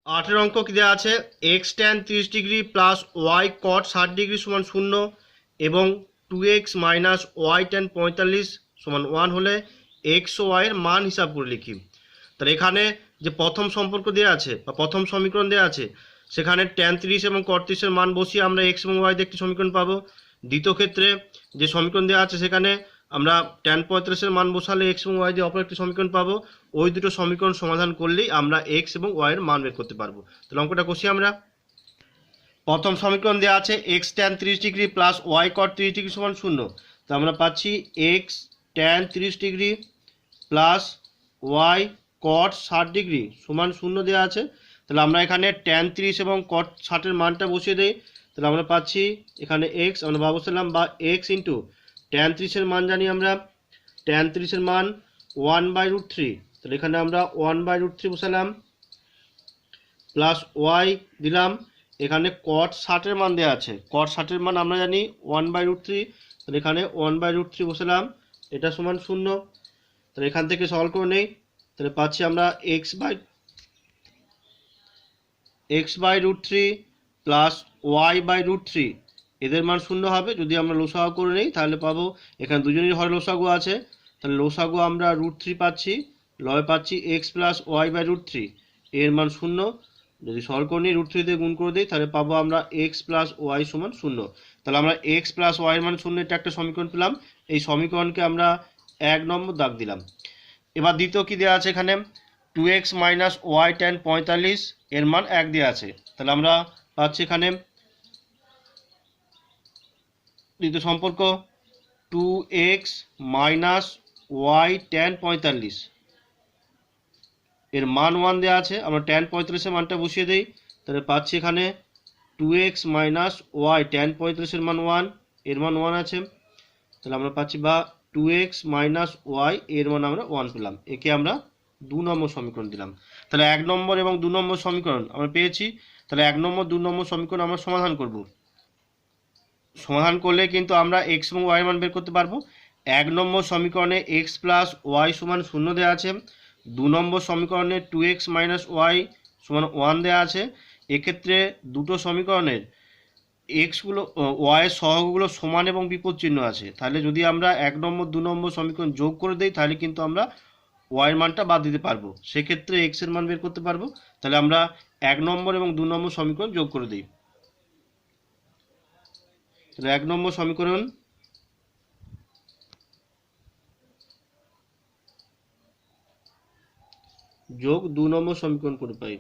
8 অঙ্ক কি দেওয়া আছে x tan 30 degree plus y cot 60 degree সমান 0 এবং 2x মাইনাস ওয়াই ট্যান 45 সমান 1 হলে এক্স ও ওয়াই এর মান হিসাব করে লিখি। তাহলে এখানে যে প্রথম সম্পর্ক দেওয়া আছে বা প্রথম সমীকরণ দেওয়া আছে সেখানে ট্যান 30 এবং কট 30 এর মান বসিয়ে আমরা এক্স এবং ওয়াই দিয়ে একটি সমীকরণ পাবো। দ্বিতীয় ক্ষেত্রে যে সমীকরণ দেওয়া আছে সেখানে আমরা ট্যান 35 এর মান বসালে এক্স এবং ওয়াই দিয়ে অপর একটি সমীকরণ পাবো। ওই দুটো সমীকরণ সমাধান করলেই আমরা এক্স এবং ওয়াই এর মান বের করতে পারবো। তাহলে অঙ্কটা কষি আমরা। প্রথম সমীকরণ দেওয়া আছে x tan 30 degree plus y cot 30 degree সমান 0। তো আমরা পাচ্ছি x tan 30 degree plus y cot 60 degree সমান 0 দেওয়া আছে। তাহলে আমরা এখানে ট্যান 30 এবং কট 60 এর মানটা বসিয়ে দিই। তাহলে আমরা পাচ্ছি এখানে এক্স আমরা বা বসালাম বা এক্স ইন্টু ট্যান 30 এর মান জানি আমরা, ট্যান 30 এর মান 1/√3। তাহলে এখানে আমরা 1/√3 বসালাম প্লাস ওয়াই দিলাম। এখানে কট 60 এর মান দেওয়া আছে, কট 60 এর মান আমরা জানি 1/√3। তাহলে এখানে 1/√3 বসালাম, এটা সমান 0। তাহলে এখান থেকে সলভ করে নেই। তাহলে পাচ্ছি আমরা x/√3 প্লাস y/√3 এদের মান 0 হবে। যদি আমরা লসাগু করে নেই তাহলে পাবো এখানে দুজনেরই হরে লসাগু আছে, তাহলে লসাগু আমরা √3 পাচ্ছি, লবে পাচ্ছি x প্লাস y/√3 এর মান 0। যদি সলভ করে নিই √3 দিয়ে গুণ করে দিই তাহলে পাবো আমরা x প্লাস ওয়াই সমান 0। তাহলে আমরা x প্লাস ওয়াই এর মান 0 এটা একটা সমীকরণ পেলাম। এই সমীকরণকে আমরা 1 নম্বর দাগ দিলাম। এবার দ্বিতীয় কি দেওয়া আছে এখানে 2x মাইনাস ওয়াই ট্যান 45 এর মান 1 দেওয়া আছে। তাহলে আমরা পাচ্ছি এখানে দ্বিতীয় সম্পর্ক 2x মাইনাস ওয়াই ট্যান 45 এর মান 1 দেওয়া আছে। আমরা ট্যান 45 এর মানটা বসিয়ে দিই। তাহলে পাচ্ছি এখানে 2x মাইনাস ওয়াই ট্যান 45 এর মান 1, এর মান 1 আছে। তাহলে আমরা পাচ্ছি বা 2x মাইনাস ওয়াই এর মান আমরা 1 পেলাম। একে আমরা 2 নম্বর সমীকরণ দিলাম। তাহলে 1 নম্বর এবং 2 নম্বর সমীকরণ আমরা পেয়েছি। তাহলে 1 নম্বর 2 নম্বর সমীকরণ আমরা সমাধান করব। সমাধান করলে কিন্তু আমরা এক্স এবং ওয়াই মান বের করতে পারবো। 1 নম্বর সমীকরণে এক্স প্লাস ওয়াই সমান 0 দেওয়া আছে। 2 নম্বর সমীকরণে 2x মাইনাস ওয়াই সমান 1 দেওয়া আছে। এক্ষেত্রে দুটো সমীকরণের এক্সগুলো ওয়াইয়ের সহগগুলো সমান এবং বিপদ চিহ্ন আছে। তাহলে যদি আমরা 1 নম্বর 2 নম্বর সমীকরণ যোগ করে দিই তাহলে কিন্তু আমরা ওয়াইয়ের মানটা বাদ দিতে পারবো, সেক্ষেত্রে এক্স এর মান বের করতে পারবো। তাহলে আমরা 1 নম্বর এবং 2 নম্বর সমীকরণ যোগ করে দিই। তাহলে 1 নম্বর সমীকরণ যোগ 2 নম্বর সমীকরণ করে পাই।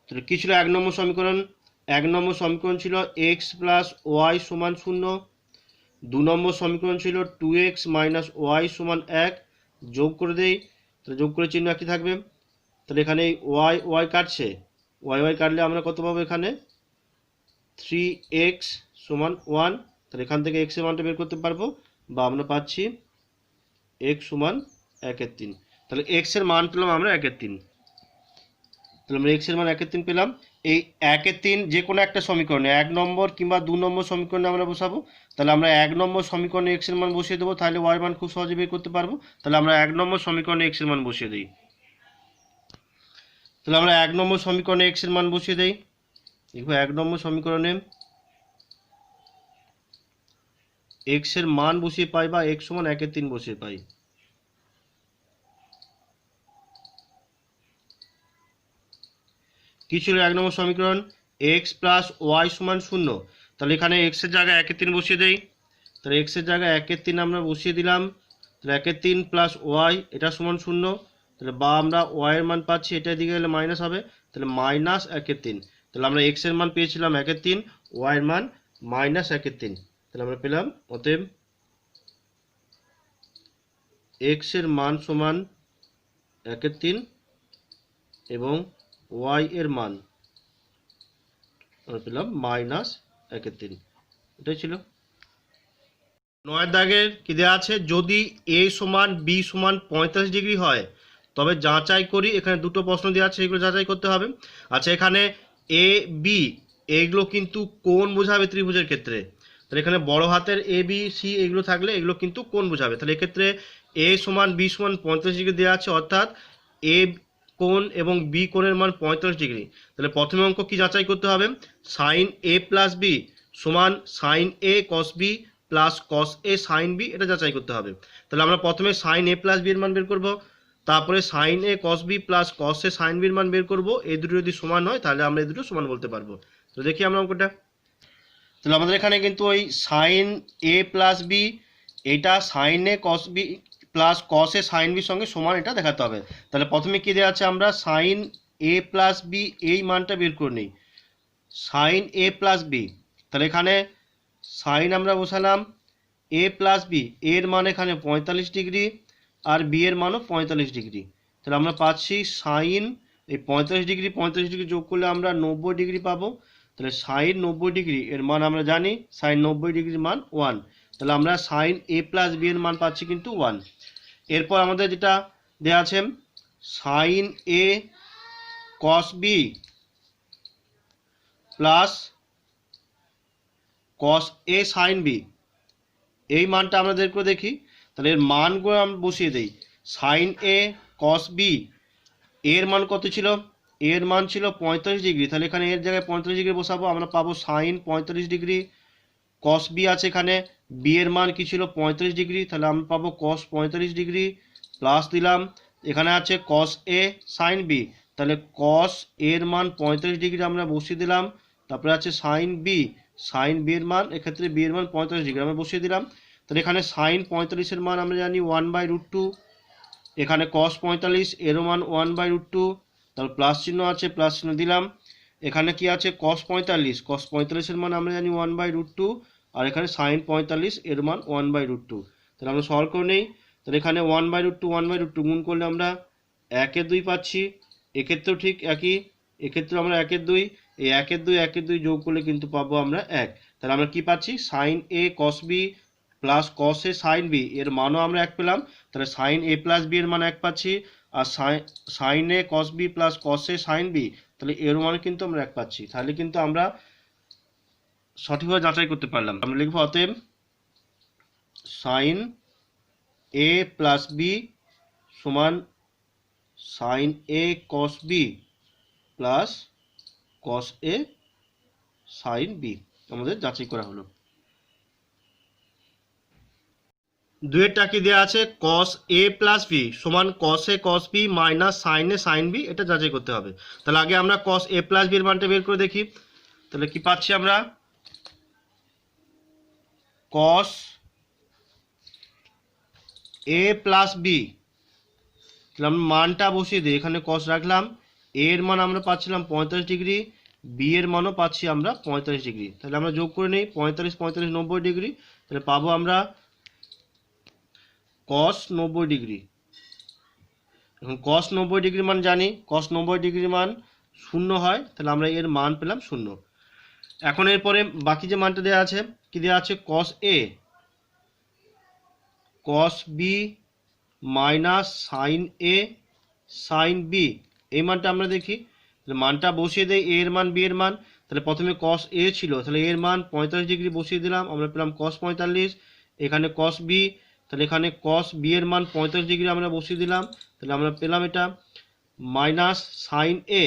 তাহলে কি ছিল 1 নম্বর সমীকরণ? 1 নম্বর সমীকরণ ছিল এক্স প্লাস ওয়াই সমান 0। 2 নম্বর সমীকরণ ছিল 2x মাইনাস ওয়াই সমান 1। যোগ করে দেই, তাহলে যোগ করে চিহ্ন একই থাকবে। তাহলে এখানে ওয়াই ওয়াই কাটছে, ওয়াই ওয়াই কাটলে আমরা কত পাবো এখানে 3x সমান 1। তাহলে এখান থেকে x এর মানটা বের করতে পারবো, বা আমরা পাচ্ছি x সমান 1/3। তাহলে x এর মান পেলাম আমরা 1/3। তাহলে আমরা x এর মান 1/3 পেলাম। এই 1/3 যে কোনো একটা সমীকরণে 1 নম্বর কিংবা 2 নম্বর সমীকরণে আমরা বসাবো। তাহলে আমরা 1 নম্বর সমীকরণে x এর মান বসিয়ে দেবো, তাহলে y এর মান খুব সহজে বের করতে পারবো। তাহলে আমরা 1 নম্বর সমীকরণে x এর মান বসিয়ে দিই। তাহলে আমরা 1 নম্বর সমীকরণে x এর মান বসিয়ে দেই। দেখো 1 নম্বর সমীকরণে x এর মান বসিয়ে পাই বা x সমান 1/3 বসিয়ে পাই। কি ছিল 1 নম্বর সমীকরণ? x প্লাস ওয়াই সমান 0। তাহলে এখানে x এর জায়গায় 1/3 বসিয়ে দেই। তাহলে x এর জায়গায় 1/3 আমরা বসিয়ে দিলাম। তাহলে 1/3 প্লাস ওয়াই এটা সমান 0। তাহলে বা আমরা ওয়াই এর মান পাচ্ছি, এটা দিকে গেলে মাইনাস হবে, তাহলে মাইনাস 1/3। তাহলে আমরা x এর মান পেয়েছিলাম 1/3, ওয়াই এর মান মাইনাস 1/3। তাহলে আমরা পেলাম অতএব x এর মান সমান 1/3 এবং y এর মান আমরা পেলাম মাইনাস 1/3। এটাই ছিল 9 দাগের কি দেওয়া আছে, যদি a সমান b সমান 45 ডিগ্রি হয় তবে যাচাই করি। এখানে দুটো প্রশ্ন দেওয়া আছে, এগুলো যাচাই করতে হবে। আচ্ছা, এখানে a b এগুলো কিন্তু কোণ বোঝাবে ত্রিভুজের ক্ষেত্রে। তাহলে এখানে বড় হাতের এ বি সি এগুলো থাকলে এগুলো কিন্তু কোণ বোঝাবে। তাহলে এক্ষেত্রে এ সমান বি সমান 45 ডিগ্রি দেওয়া আছে, অর্থাৎ এ কোণ এবং বি কোণের মান 45 ডিগ্রি। তাহলে প্রথম অঙ্ক কি যাচাই করতে হবে, সাইন এ প্লাস বি সমান সাইন এ কস বি প্লাস কস এ সাইন বি, এটা যাচাই করতে হবে। তাহলে আমরা প্রথমে সাইন এ প্লাস বি এর মান বের করব, তারপরে সাইন এ কস বি প্লাস কস এ সাইন বির মান বের করব। এই দুটো যদি সমান হয় তাহলে আমরা এই দুটো সমান বলতে পারবো। তো দেখি আমরা অঙ্কটা। তাহলে আমাদের এখানে কিন্তু ওই সাইন এ প্লাস বি এটা সাইন এ কস বি প্লাস কস এ সাইন বির সঙ্গে সমান, এটা দেখাতে হবে। তাহলে প্রথমে কি দেওয়া আছে, আমরা সাইন এ প্লাস বি এই মানটা বের করে নিই, সাইন এ প্লাস বি। তাহলে এখানে সাইন আমরা বসালাম এ প্লাস বি, এর মান এখানে 45 ডিগ্রি আর বি এর মানও 45 ডিগ্রি। তাহলে আমরা পাচ্ছি সাইন এই 45 ডিগ্রি 45 ডিগ্রি যোগ করলে আমরা 90 ডিগ্রি পাবো। তাহলে সাইন 90 ডিগ্রি এর মান আমরা জানি, সাইন 90 ডিগ্রির মান 1। তাহলে আমরা সাইন এ প্লাস বি এর মান পাচ্ছি কিন্তু 1। এরপর আমাদের যেটা দেওয়া আছে সাইন এ কস বি প্লাস কস এ সাইন বি, এই মানটা আমরা বের করে দেখি। তাহলে এর মানগুলো আমরা বসিয়ে দিই, সাইন এ কস বি এর মান কত ছিল, এর মান ছিল 45 ডিগ্রি। তাহলে এখানে এর জায়গায় 45 ডিগ্রি বসাবো, আমরা পাবো সাইন 45 ডিগ্রি। কস বি আছে এখানে, বি এর মান কি ছিল 35 ডিগ্রি, তাহলে আমরা পাবো কস 45 ডিগ্রি প্লাস দিলাম এখানে আছে কস এ সাইন বি, তাহলে কস এর মান 45 ডিগ্রি আমরা বসিয়ে দিলাম। তারপরে আছে সাইন বি, সাইন বি এর মান এক্ষেত্রে বি এর মান 45 ডিগ্রি আমরা বসিয়ে দিলাম। তাহলে এখানে সাইন 45 এর মান আমরা জানি 1/√2, এখানে কস 45 এরও মান 1/√2, তারপর প্লাস চিহ্ন আছে প্লাস চিহ্ন দিলাম। এখানে কি আছে কস 45, কস 45 এর মান আমরা জানি 1/√2, আর এখানে সাইন 45 এর মান 1/√2। তাহলে আমরা সলভ করে নেই। তাহলে এখানে 1/√2 1/√2 গুণ করলে আমরা 1/2 পাচ্ছি, এক্ষেত্রেও ঠিক একই, এক্ষেত্রে আমরা 1/2, এই 1/2 1/2 যোগ করলে কিন্তু পাবো আমরা 1। তাহলে আমরা কি পাচ্ছি, সাইন এ কস বি প্লাস কস এ সাইন বি এর মানও আমরা 1 পেলাম। তাহলে সাইন এ প্লাস বি এর মান 1 পাচ্ছি, আর সাইন এ কস বি প্লাস কস এ সাইন বি, তাহলে এর মান কিন্তু আমরা 1 পাচ্ছি। তাহলে কিন্তু আমরা সঠিকভাবে যাচাই করতে পারলাম। আমরা লিখব অতএব সাইন এ প্লাস বি সমান সাইন এ কস বি প্লাস কস এ সাইন বি, আমাদের যাচাই করা হলো। দুয়েরটা কি দেওয়া আছে, কস এ প্লাস বি সমান কস এ কস বি মাইনাস সাইন এ সাইন বি, এটা যাচাই করতে হবে। তাহলে আগে আমরা কস এ প্লাস বি এর মানটা বের করে দেখি। তাহলে কি পাচ্ছি আমরা, কস এ প্লাস বি, তাহলে আমরা মানটা বসিয়ে দিই, এখানে কস রাখলাম, এর মান আমরা পাচ্ছিলাম 45 ডিগ্রি, বি এর মানও পাচ্ছি আমরা 45 ডিগ্রি। তাহলে আমরা যোগ করে নিই 45 45 90 ডিগ্রি, তাহলে পাবো আমরা কস 90 ডিগ্রি। এখন কস 90 ডিগ্রি মান জানি, কস 90 ডিগ্রি মান 0 হয়, তাহলে আমরা এর মান পেলাম 0। এখন এরপরে বাকি যে মানটা দেওয়া আছে, কি দেওয়া আছে, কস এ কস বি মাইনাস সাইন এ সাইন বি, এই মানটা আমরা দেখি। তাহলে মানটা বসিয়ে দেই, এর মান বি এর মান। তাহলে প্রথমে কস এ ছিল, তাহলে এর মান 45 ডিগ্রি বসিয়ে দিলাম, আমরা পেলাম কস 45। এখানে কস বি, তাহলে এখানে কস বি এর মান 45 ডিগ্রি আমরা বসিয়ে দিলাম, তাহলে আমরা পেলাম এটা মাইনাস সাইন এ,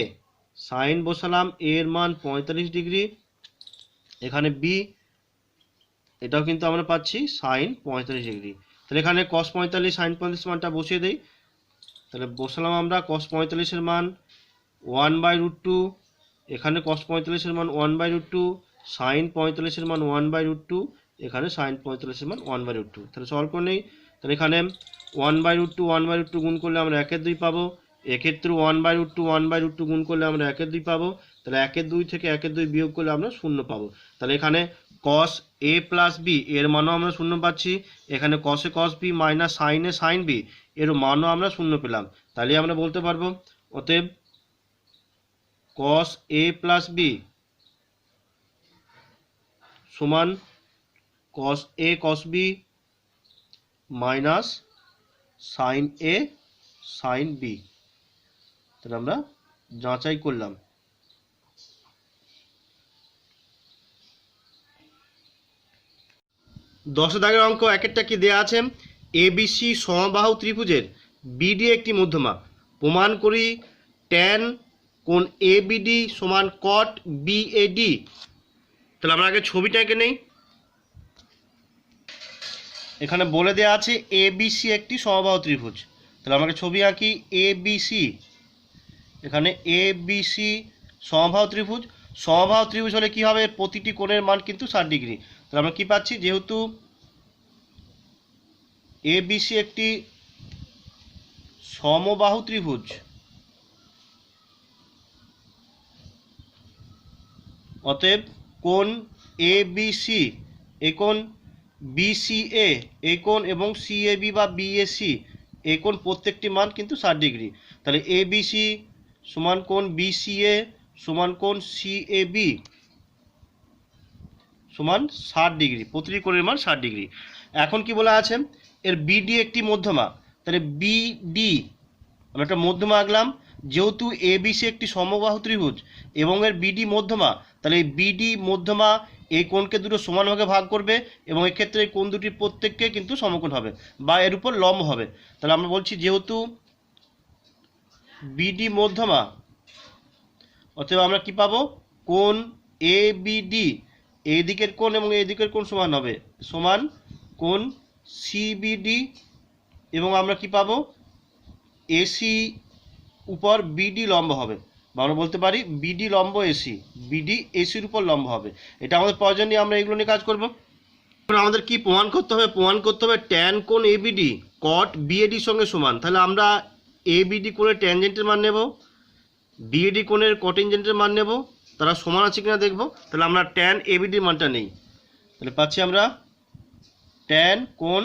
সাইন বসালাম, এর মান 45 ডিগ্রি, এখানে বি, এটাও কিন্তু আমরা পাচ্ছি সাইন 45 ডিগ্রি। তাহলে এখানে কস 45 সাইন 45 মানটা বসিয়ে দেই। তাহলে বসালাম আমরা কস 45 এর মান 1/√2, এখানে কস 45 এর মান 1/√2, সাইন 45 এর মান 1/√2, এখানে সাইন 45 এর মান 1/√2। তাহলে সলভ করে নেই। তাহলে এখানে 1/√2 1/√2 গুণ করলে আমরা 1/2 পাবো, এক্ষেত্রে 1/√2 1/√2 গুণ করলে আমরা 1/2 পাবো। তাহলে 1/2 থেকে 1/2 বিয়োগ করলে আমরা 0 পাবো। তাহলে এখানে কস এ প্লাস বি এর মানও আমরা 0 পাচ্ছি, এখানে কস এ কস বি মাইনাস সাইন এ সাইন বি এর মানও আমরা 0 পেলাম। তাহলে আমরা বলতে পারবো অতএব কস এ প্লাস বি সমান কস এ কস বি মাইনাস সাইন এ সাইন বি। তাহলে আমরা যাচাই করলাম। 10 দাগের অঙ্ক একেরটা কি দেয়া আছে, এবিসি সমবাহু ত্রিভুজের বিডি একটি মধ্যমা, প্রমাণ করি ট্যান কোণ এবিডি সমান কট বিএডি। তাহলে আমরা আগে ছবিটা এঁকে নেই। এখানে বলে দেওয়া আছে এবিসি একটি সমবাহু ত্রিভুজ, তাহলে আমাকে ছবি আঁকি এবিসি। এখানে এবিসি সমবাহু ত্রিভুজ, সমবাহু ত্রিভুজ হলে কি হবে, প্রতিটি কোণের মান কিন্তু 60 ডিগ্রি। তাহলে আমরা কি পাচ্ছি, যেহেতু এবিসি একটি সমবাহু ত্রিভুজ, অতএব কোণ এবিসি, এই কোণ বিসিএ, এই কোণ এবং সিএবি বা বিএসি, এই কোণ প্রত্যেকটি মান কিন্তু 60 ডিগ্রি। তাহলে এবিসি সমান কোণ বিসিএ সমান কোণ সিএবি সমান 60 ডিগ্রি, প্রতিটি কোণের মান 60 ডিগ্রি। এখন কি বলা আছে, এর বিডি একটি মধ্যমা, তাহলে বিডি আমরা একটা মধ্যমা আঁকলাম, যেহেতু এবিসি একটি সমবাহু ত্রিভুজ এবং এর বিডি মধ্যমা, তাহলে এই বিডি মধ্যমা এই কোণকে দুটো সমান ভাগে ভাগ করবে এবং এক্ষেত্রে এই কোণ দুটির প্রত্যেককে কিন্তু সমকোণ হবে বা এর উপর লম্ব হবে। তাহলে আমরা বলছি যেহেতু বিডি মধ্যমা, অতএব আমরা কি পাবো, কোণ এ বিডি এই দিকের কোণ এবং এই দিকের কোণ সমান হবে, সমান কোণ সিবিডি, এবং আমরা কি পাবো, এসি উপর বিডি লম্ব হবে, বা আমরা বলতে পারি বিডি লম্ব এসি, বিডি এসির উপর লম্ব হবে। এটা আমাদের প্রয়োজন নিয়ে আমরা এগুলো নিয়ে কাজ করব। আমাদের কি প্রমাণ করতে হবে, প্রমাণ করতে হবে ট্যান কোণ এবিডি কট বিএডির সঙ্গে সমান। তাহলে আমরা এবিডি কোণের ট্যানজেন্টের মান নেব, বিএডি কোণের কটেনজেন্টের মান নেব, তারা সমান আছে কিনা দেখব। তাহলে আমরা ট্যান এবিডির মানটা নেই, তাহলে পাচ্ছি আমরা ট্যান কোণ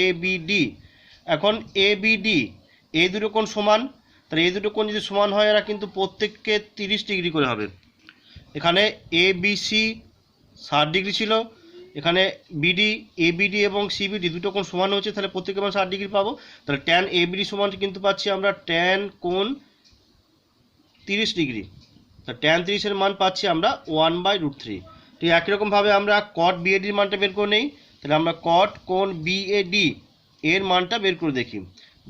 এবিডি। এখন এবিডি এই দুটো কোণ সমান, তাহলে এই দুটো কোণ যদি সমান হয় এরা কিন্তু প্রত্যেককে 30 ডিগ্রি করে হবে। এখানে এবিসি 60 ডিগ্রি ছিল, এখানে বিডি এবিডি এবং সিবিডি দুটো কোণ সমান হচ্ছে, তাহলে প্রত্যেকে আমরা 60 ডিগ্রি পাবো। তাহলে ট্যান এবিডি সমান কিন্তু পাচ্ছি আমরা ট্যান কোণ 30 ডিগ্রি, তা ট্যান 30-এর মান পাচ্ছি আমরা 1/√3। ঠিক একই রকমভাবে আমরা কট বিএডির মানটা বের করে নেই, তাহলে আমরা কট কোণ বিএডি এর মানটা বের করে দেখি।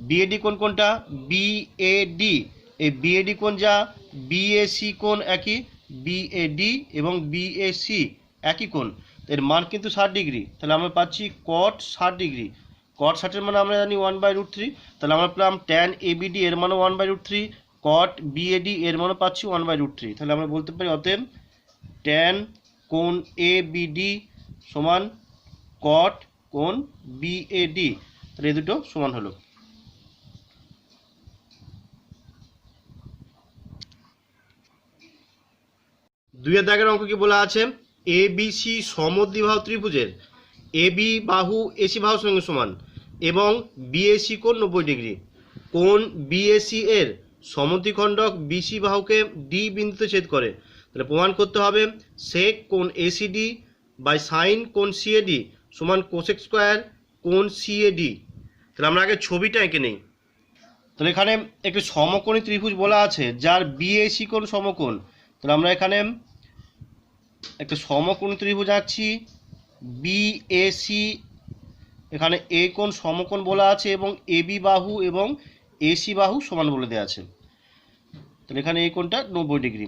বিএডি কোণ কোনটা, বিএডি, এই বিএডি কোণ যা বিএসি কোণ একই, বিএডি এবং বিএসি একই কোণ, এর মান কিন্তু 60 ডিগ্রি। তাহলে আমরা পাচ্ছি কট 60 ডিগ্রি, কট 60-এর মান আমরা জানি 1/√3। তাহলে আমরা পেলাম ট্যান এবিডি এর মানও 1/√3, কট বিএডি এর মানও পাচ্ছি 1/√3। তাহলে আমরা বলতে পারি অতএব ট্যান কোণ এবিডি সমান কট কোণ বিএডি, তাহলে এই দুটো সমান হলো। দুইয়ের দাগের অঙ্ক কি বলা আছে, এবিসি সমদ্বিবাহু ত্রিভুজের এবি বাহু এসি বাহুর সঙ্গে সমান এবং বিএসি কোণ 90 ডিগ্রি, কোণ বিএসি এর সমদ্বিখণ্ডক বিসি বাহুকে ডি বিন্দুতে ছেদ করে। তাহলে প্রমাণ করতে হবে সেক কোণ এসিডি বাই সাইন কোণ সিএডি সমান কোসেক স্কোয়ার কোণ সিএডি। তাহলে আমরা আগে ছবিটা এঁকে নেই। তাহলে এখানে একটি সমকোণী ত্রিভুজ বলা আছে যার বিএসি কোণ সমকোণ, তাহলে আমরা এখানে একটা সমকোণী ত্রিভুজ আঁকছি বিএসি, এখানে এ কোণ সমকোণ বলা আছে এবং এবি বাহু এবং এসি বাহু সমান বলে দেওয়া আছে। তাহলে এখানে এই কোণটা 90 ডিগ্রি।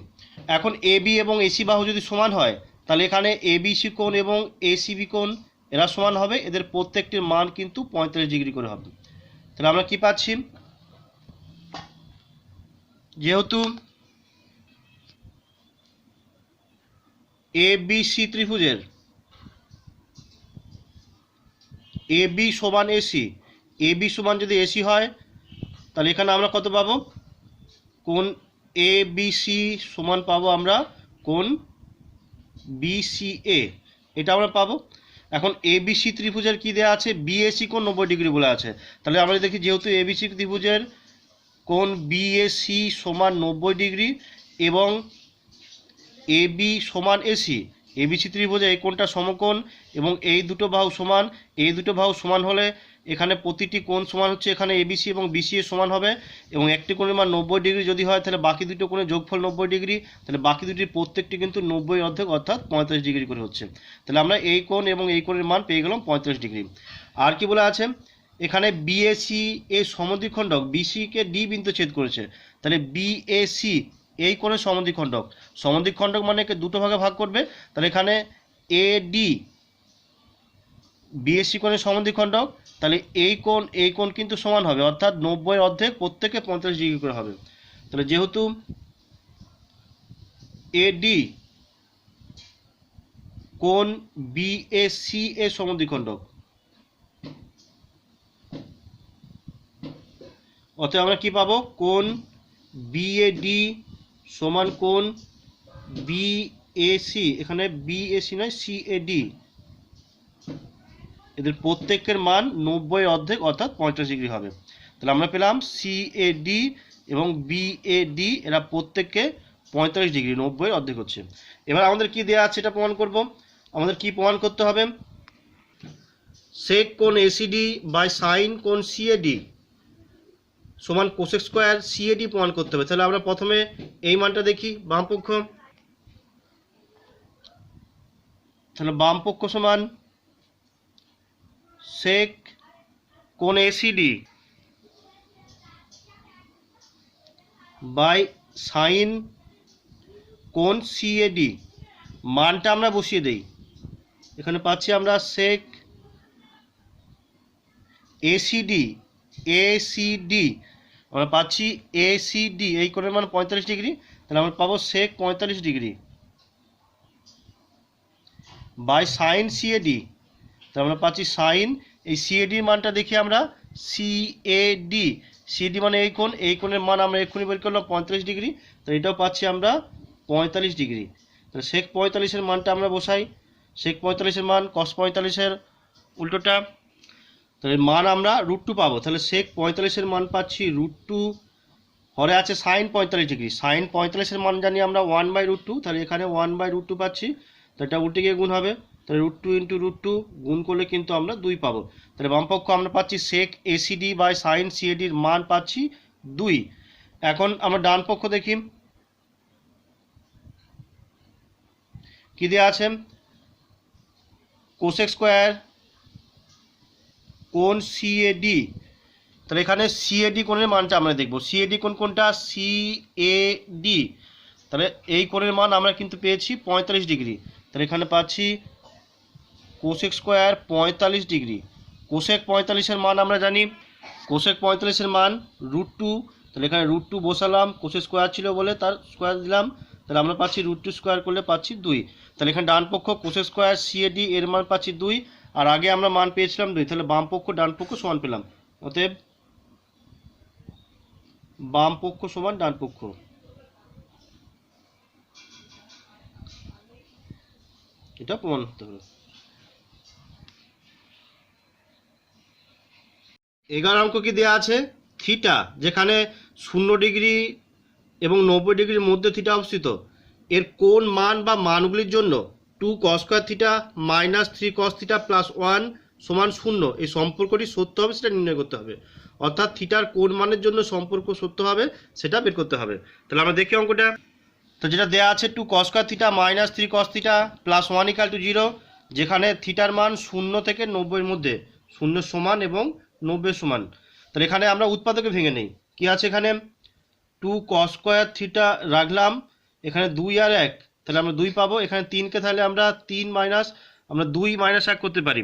এখন এবি এবং এসি বাহু যদি সমান হয় তাহলে এখানে এবিসি কোণ এবং এসিবি কোণ এরা সমান হবে, এদের প্রত্যেকটির মান কিন্তু 45 ডিগ্রি করে হবে। তাহলে আমরা কি পাচ্ছি, যেহেতু এবিসি ত্রিভুজের এবি সমান এসি, এবি সমান যদি এসি হয় তাহলে এখানে আমরা কত পাবো, কোণ এবিসি সমান পাবো আমরা কোণ বিসিএ, এটা আমরা পাবো। এখন এবিসি ত্রিভুজের কি দেওয়া আছে, বিএসি কোণ 90 ডিগ্রি বলে আছে, তাহলে আমরা দেখি যেহেতু এবিসি ত্রিভুজের কোণ বিএসি সমান 90 ডিগ্রি এবং এবি সমান এসি, এবিসি ত্রিভুজে এই কোণটা সমকোণ এবং এই দুটো বাহু সমান, এই দুটো বাহু সমান হলে এখানে প্রতিটি কোণ সমান হচ্ছে এখানে এবিসি এবং বিসি এর সমান হবে, এবং একটি কোণের মান 90 ডিগ্রি যদি হয় তাহলে বাকি দুটো কোণের যোগফল 90 ডিগ্রি, তাহলে বাকি দুটির প্রত্যেকটি কিন্তু 90 অর্ধেক অর্থাৎ 45 ডিগ্রি করে হচ্ছে। তাহলে আমরা এই কোণ এবং এই কোণের মান পেয়ে গেলাম 45 ডিগ্রি। আর কি বলে আছে, এখানে বিএসি এর সমদ্বিখণ্ডক বিসিকে ডি বিন্দু ছেদ করেছে, তাহলে বিএসি এই কোণের সমদ্বিখণ্ডক, সমদ্বিখণ্ডক মানে একে দুটো ভাগে ভাগ করবে, তাহলে এখানে এডি বিএসি কোণের সমদ্বিখণ্ডক, তাহলে এই কোণ কিন্তু সমান হবে অর্থাৎ 90 অর্ধেক প্রত্যেকে 45 ডিগ্রি করে হবে। তাহলে যেহেতু এডি কোণ বিএসি এর সমদ্বিখণ্ডক, অতএব আমরা কি পাবো, কোণ বিএডি সমান কোণ বিএসি, এখানে বিএসি নয় সিএডি, এদের প্রত্যেকের মান 90 অর্ধেক অর্থাৎ 50 ডিগ্রি হবে। তাহলে আমরা পেলাম সিএডি এবং বিএডি এরা প্রত্যেককে 45 ডিগ্রি, 90 অর্ধেক হচ্ছে। এবার আমাদের কি দেওয়া আছে এটা প্রমাণ করব। আমাদের কি প্রমাণ করতে হবে, সেক কোণ এসিডি বাই সাইন কোণ সিএডি সমান কোসেক স্কোয়ার সিএডি প্রমাণ করতে হবে। তাহলে আমরা প্রথমে এই মানটা দেখি, বামপক্ষ, তাহলে বামপক্ষ সমান সেক কোণ এসিডি বাই সাইন কোণ সিএডি, মানটা আমরা বসিয়ে দেই। এখানে পাচ্ছি আমরা সেক এসিডি আমরা পাচ্ছি এসিডি এই কোণের মান 45 ডিগ্রি, তাহলে আমরা পাবো সেক 45 ডিগ্রি বাই সাইন সিএডি, তাহলে আমরা পাচ্ছি সাইন, এই সিএডির মানটা দেখি আমরা, সিএডি মানে এই কোণের মান আমরা এক্ষুনি বের করলাম 45 ডিগ্রি, তাহলে এটাও পাচ্ছি আমরা 45 ডিগ্রি। তাহলে সেক 45-এর মানটা আমরা বসাই, সেক 45-এর মান কস 45-এর উল্টোটা, তাহলে মান আমরা √2 পাবো। তাহলে সেক 45-এর মান পাচ্ছি √2, হরে আছে সাইন 45 ডিগ্রি, সাইন 45-এর মান জানি আমরা 1/√2, তাহলে এখানে 1/√2 পাচ্ছি, তো এটা উল্টে গিয়ে গুণ হবে, তাহলে √2 × √2 গুণ করলে কিন্তু আমরা 2 পাবো। তাহলে বামপক্ষ আমরা পাচ্ছি সেক এসিডি বাই সাইন সিএডির মান পাচ্ছি 2। এখন আমরা ডান পক্ষ দেখি কি দেওয়া আছে, কোসেক স্কোয়ার কোণ সিএডি, তাহলে এখানে সিএডি কোণের মানটা আমরা দেখব, সিএডি কোণ কোনটা, সিএডি, তাহলে এই কোণের মান আমরা কিন্তু পেয়েছি 45 ডিগ্রি, তাহলে এখানে পাচ্ছি কোসেক স্কোয়ার 45 ডিগ্রি, কোসেক 45-এর মান আমরা জানি, কোসেক 45-এর মান √2, তাহলে এখানে √2 বসালাম, কোসেক স্কোয়ার ছিল বলে তার স্কোয়ার দিলাম, তাহলে আমরা পাচ্ছি √2 স্কোয়ার করলে পাচ্ছি 2, তাহলে এখানে ডান পক্ষ কোসেক স্কোয়ার সিএডি এর মান পাচ্ছি 2, আর আগে আমরা মান পেয়েছিলাম 2, তাহলে বাম পক্ষ ডান পক্ষ সমান পেলাম, অতএব বাম পক্ষ সমান ডান পক্ষ। এটা প্রমাণ করতে হবে। 11 অঙ্ক কি দেওয়া আছে, থিটা যেখানে 0 ডিগ্রি এবং 90 ডিগ্রির মধ্যে থিটা অবস্থিত, এর কোন মান বা মানগুলির জন্য 2 cos square theta minus 3 cos theta plus 1 সমান 0 এই সম্পর্কটি সত্য হবে সেটা নির্ণয় করতে হবে। অর্থাৎ থিটার কোন মানের জন্য সম্পর্ক সত্য হবে সেটা বের করতে হবে। তাহলে আমরা দেখি অঙ্কটা, তো যেটা দেওয়া আছে 2 cos square theta minus 3 cos theta plus 1 = 0, যেখানে থিটার মান 0 থেকে 90 এর মধ্যে, 0 সমান এবং 90 সমান। তাহলে এখানে আমরা উৎপাদকে ভেঙে নেই, কি আছে এখানে 2 cos স্কয়ার থিটা রাখলাম, এখানে 2 আর 1, তাহলে আমরা 2 পাবো, এখানে 3কে তাহলে আমরা 3 মাইনাস আমরা 2 মাইনাস 1 করতে পারি,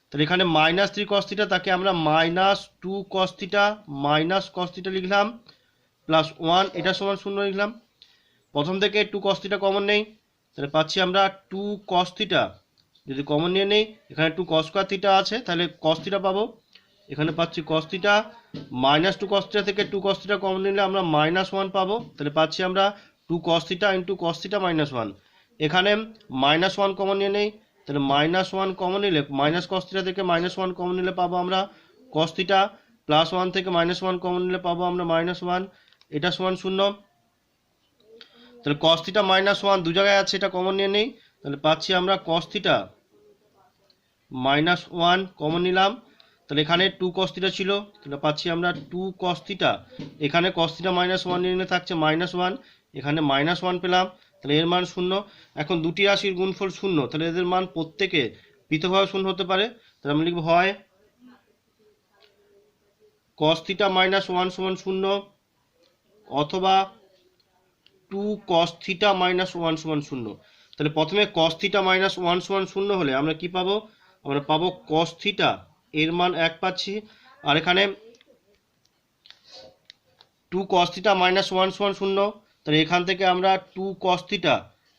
তাহলে এখানে মাইনাস 3 cos থিটা তাকে আমরা minus 2 cos theta minus cos theta লিখলাম প্লাস 1 এটা সমান 0 লিখলাম। প্রথম থেকে 2 cos থিটা কমন নেই, তাহলে পাচ্ছি আমরা 2 cos থিটা, যদি কমন নিয়ে নেই এখানে 2 cos স্কয়ার থিটা আছে, তাহলে cos থিটা পাবো, এখানে পাচ্ছি cos theta minus 2 cos theta থেকে 2 cos থিটা কমন নিলে আমরা মাইনাস 1 পাবো, তাহলে পাচ্ছি আমরা 2 cos theta into cos theta minus 1, এখানে মাইনাস 1 কমন নিয়ে নেই, তাহলে মাইনাস 1 কমন নিলে মাইনাস cos থিটা থেকে মাইনাস 1 কমন নিলে পাবো আমরা cos থিটা, প্লাস 1 থেকে মাইনাস 1 কমন নিলে পাবো আমরা মাইনাস 1, এটা সমান 0। তাহলে cos থিটা মাইনাস 1 দু জায়গায় আছে, এটা কমন নিয়ে নেই, তাহলে পাচ্ছি আমরা কস থিটা মাইনাস ওয়ান কমন নিলাম, তাহলে এখানে টু কস থিটা ছিল, তাহলে পাচ্ছি আমরা টু কস থিটা, এখানে কস থিটা মাইনাস ওয়ান নিলে থাকছে মাইনাস ওয়ান, এখানে মাইনাস ওয়ান পেলাম, তাহলে এর মান শূন্য। এখন দুটি রাশির গুণফল শূন্য, তাহলে এদের মান প্রত্যেকে পৃথকভাবে শূন্য হতে পারে, তাহলে আমরা লিখব হয় কস থিটা মাইনাস ওয়ান সমান শূন্য, অথবা two cos theta minus one সমান শূন্য। তাহলে প্রথমে কস থিটা মাইনাস ওয়ান সমান শূন্য হলে আমরা কি পাবো, আমরা পাবো কস থিটা এর মান এক পাচ্ছি, আর এখানে two cos theta minus one সমান শূন্য, তাহলে এখান থেকে আমরা টু কস থিটা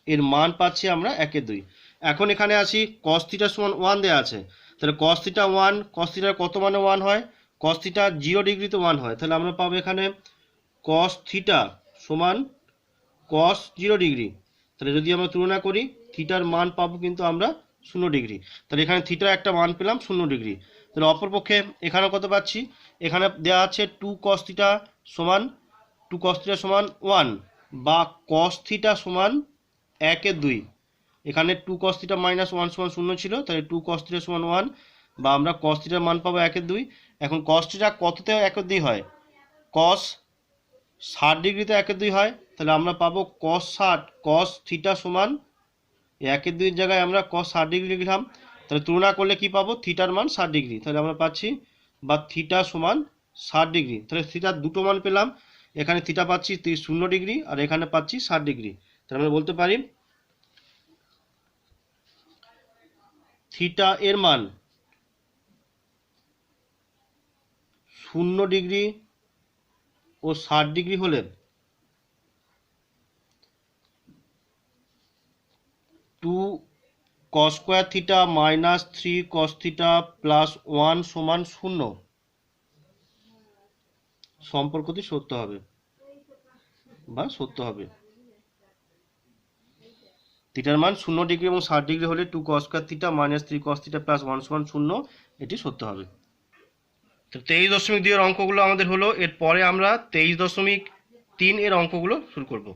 এর মান পাচ্ছি আমরা একের দুই। এখন এখানে আসি কস থিটা সমান ওয়ান দেওয়া আছে, তাহলে কস থিটা ওয়ান, কস থিটার কত মানে ওয়ান হয়, কস থিটা 0 ডিগ্রিতে ওয়ান হয়, তাহলে আমরা পাবো এখানে কস থিটা সমান কস 0 ডিগ্রি। তাহলে যদি আমরা তুলনা করি থিটার মান পাবো কিন্তু আমরা 0 ডিগ্রি, তাহলে এখানে থিটার একটা মান পেলাম 0 ডিগ্রি। তাহলে অপরপক্ষে এখানে কত পাচ্ছি, এখানে দেওয়া আছে টু কস থিটা সমান ওয়ান, বা কস থিটা সমান একের দুই। এখানে two cos theta minus one সমান শূন্য ছিল, তাহলে টু কস থিটা সমান ওয়ান, বা আমরা কস থিটার মান পাবো একের দুই। এখন কস থিটা কততে একের দুই হয়, কস 60 ডিগ্রিতে একের দুই হয়, তাহলে আমরা পাবো কস 60, কস থিটা সমান একের দুইয়ের জায়গায় আমরা কস 60 ডিগ্রি লিখলাম, তাহলে তুলনা করলে কি পাবো, থিটার মান 60 ডিগ্রি, তাহলে আমরা পাচ্ছি বা থিটা সমান 60 ডিগ্রি। তাহলে থিটার দুটো মান পেলাম, এখানে থিটা পাচ্ছি 0 ডিগ্রি আর এখানে পাচ্ছি 60 ডিগ্রি, তাহলে আমরা বলতে পারি থিটা এর মান 0 ডিগ্রি ও 60 ডিগ্রি হলে two cos square theta minus 3 cos theta plus 1 সমান 0 সম্পর্কটি সত্য হবে বা সত্য হবে। থিটার মান 0 ডিগ্রি এবং 60 ডিগ্রি হলে two cos square theta minus 3 cos theta plus 1 সমান 0 এটি সত্য হবে। তো 23.2 এর অঙ্কগুলো আমাদের হলো, এরপরে আমরা 23.3 এর অঙ্কগুলো শুরু করব।